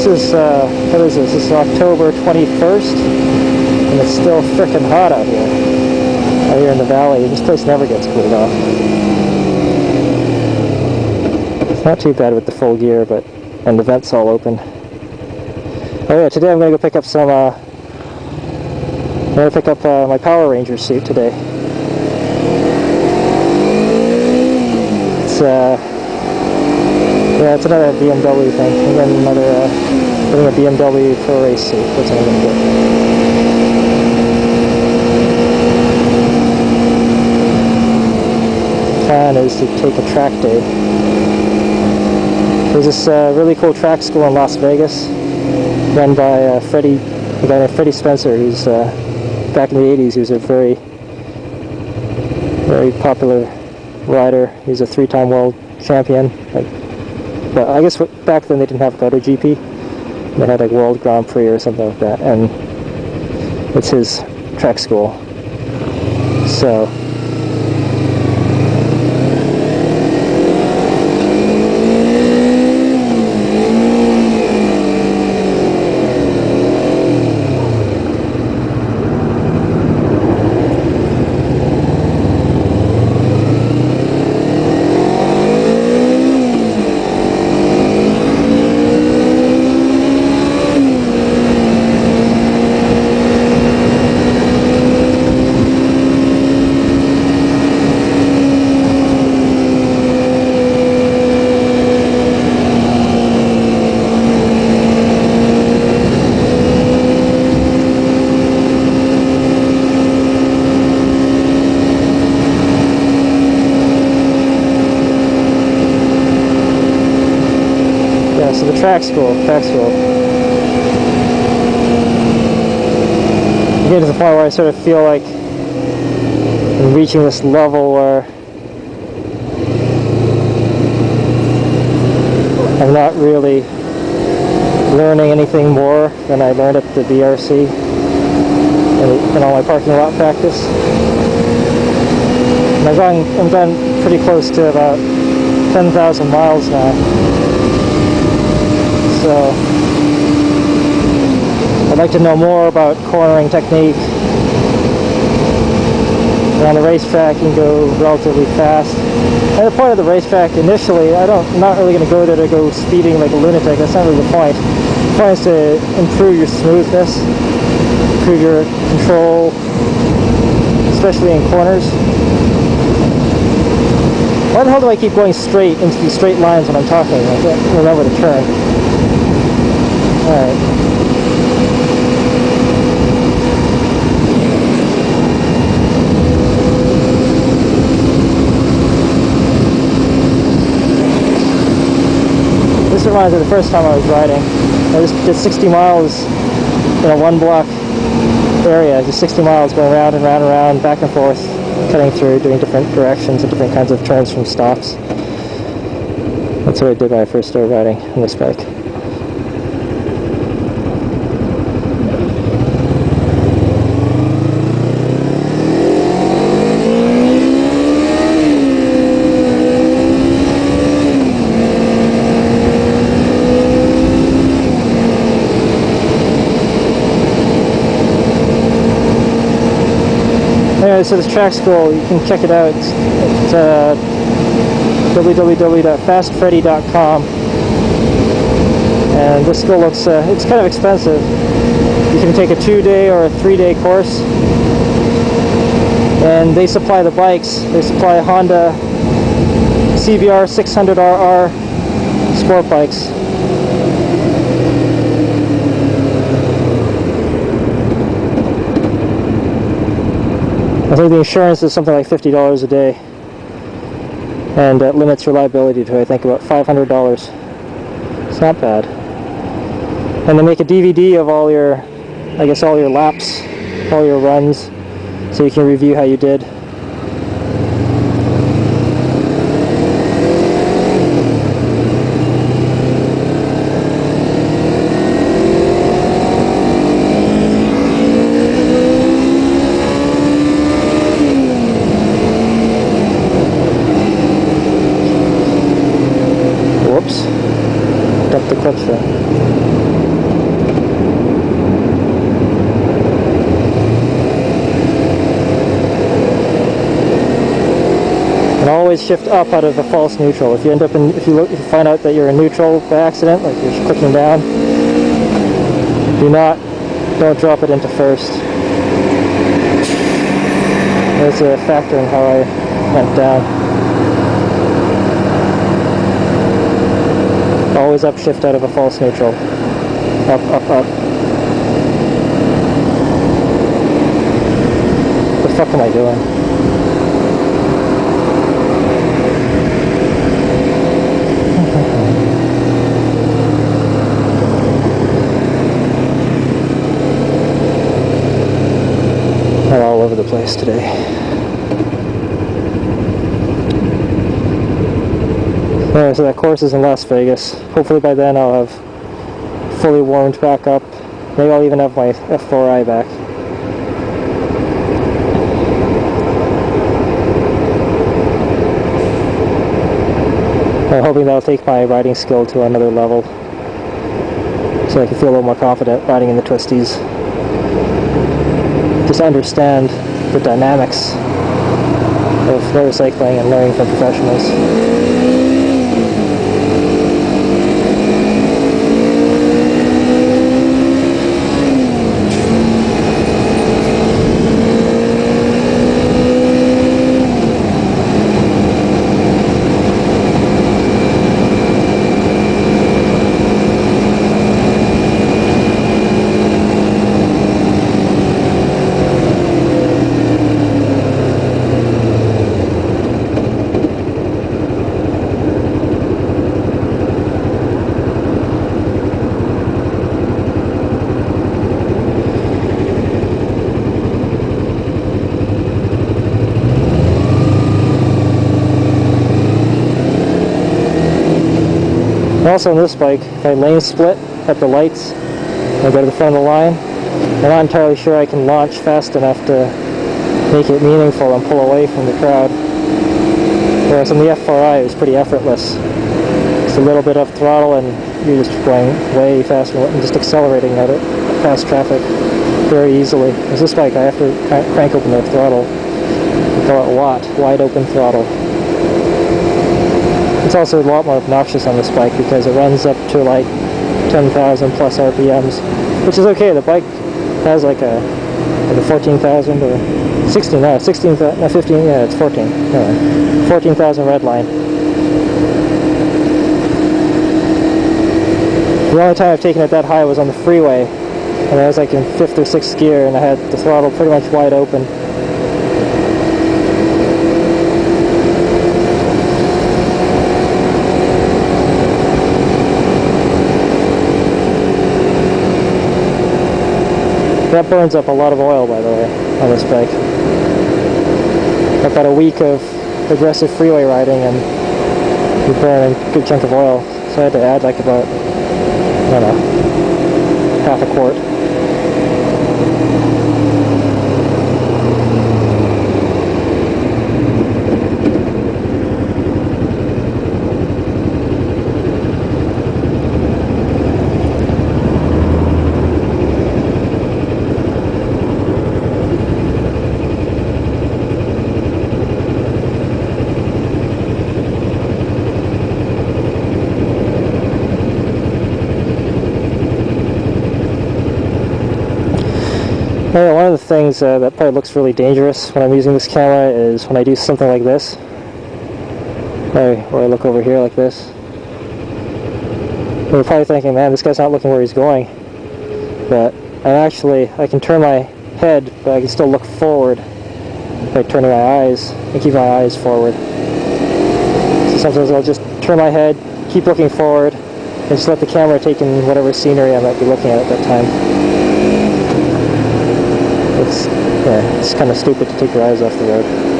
is, what is this? This is October 21st, and it's still frickin' hot out here in the valley. This place never gets cooled off. It's not too bad with the full gear, and the vents all open. Oh yeah, today I'm going to go pick up some, I'm going to pick up my Power Ranger suit today. It's, yeah, it's another BMW thing. And then getting a BMW Pro Race suit. That's what I'm going to get. The plan is to take a track day. There's this really cool track school in Las Vegas, run by a guy named Freddie Spencer, who's back in the 80s. He was a very, very popular rider. He's a 3-time world champion. But I guess back then they didn't have MotoGP. They had like World Grand Prix or something like that, and it's his track school. So so the track school. You get to the point where I sort of feel like I'm reaching this level where I'm not really learning anything more than I learned at the BRC and all my parking lot practice. And I've gone pretty close to about 10,000 miles now. So I'd like to know more about cornering technique. And on the racetrack you can go relatively fast. And the point of the racetrack initially, I'm not really going to go there to go speeding like a lunatic. That's not really the point. The point is to improve your smoothness, improve your control, especially in corners. Why the hell do I keep going straight into these straight lines when I'm talking? I can't remember to turn. Alright. This reminds me of the first time I was riding. I just did 60 miles in a one-block area, just 60 miles going round and round and round, back and forth, cutting through, doing different directions and different kinds of turns from stops. That's what I did when I first started riding on this bike. Anyway, so this track school, you can check it out. It's www.fastfreddy.com. And this school looks, it's kind of expensive. You can take a 2-day or a 3-day course. And they supply the bikes. They supply Honda CBR 600RR sport bikes. I think the insurance is something like $50 a day, and it limits your liability to, I think, about $500. It's not bad. And they make a DVD of all your, I guess, all your laps, all your runs, so you can review how you did. Whoops. Dumped the clutch there. always shift up out of a false neutral. If you end up in, if you find out that you're in neutral by accident, like you're clicking down, don't drop it into first. There's a factor in how I went down. Always upshift out of a false neutral. Up, up, up. What the fuck am I doing? I'm all over the place today. Anyway, so that course is in Las Vegas. Hopefully by then I'll have fully warmed back up. Maybe I'll even have my F4i back. I'm hoping that'll take my riding skill to another level, so I can feel a little more confident riding in the twisties. Just understand the dynamics of motorcycling and learning from professionals. Also on this bike, if I lane split at the lights and go to the front of the line, I'm not entirely sure I can launch fast enough to make it meaningful and pull away from the crowd. Whereas on the F4i it was pretty effortless. Just a little bit of throttle and you're just going way faster and just accelerating at it past traffic very easily. Whereas this bike I have to crank open the throttle. We call it WAT, wide open throttle. It's also a lot more obnoxious on this bike because it runs up to like 10,000 plus RPMs, which is okay. The bike has like a 14,000 or 16, no, 16, no, 15, yeah, it's 14. Anyway, 14,000 red line. The only time I've taken it that high was on the freeway, and I was like in 5th or 6th gear, and I had the throttle pretty much wide open. That burns up a lot of oil, by the way, on this bike. I've got a week of aggressive freeway riding and we burn a good chunk of oil, so I had to add like about, I don't know, half a quart. Well, one of the things that probably looks really dangerous when I'm using this camera is when I do something like this, where I look over here like this. You're probably thinking, man, this guy's not looking where he's going. But I can turn my head, but I can still look forward by turning my eyes and keep my eyes forward. So sometimes I'll just turn my head, keep looking forward, and just let the camera take in whatever scenery I might be looking at that time. It's kind of stupid to take your eyes off the road.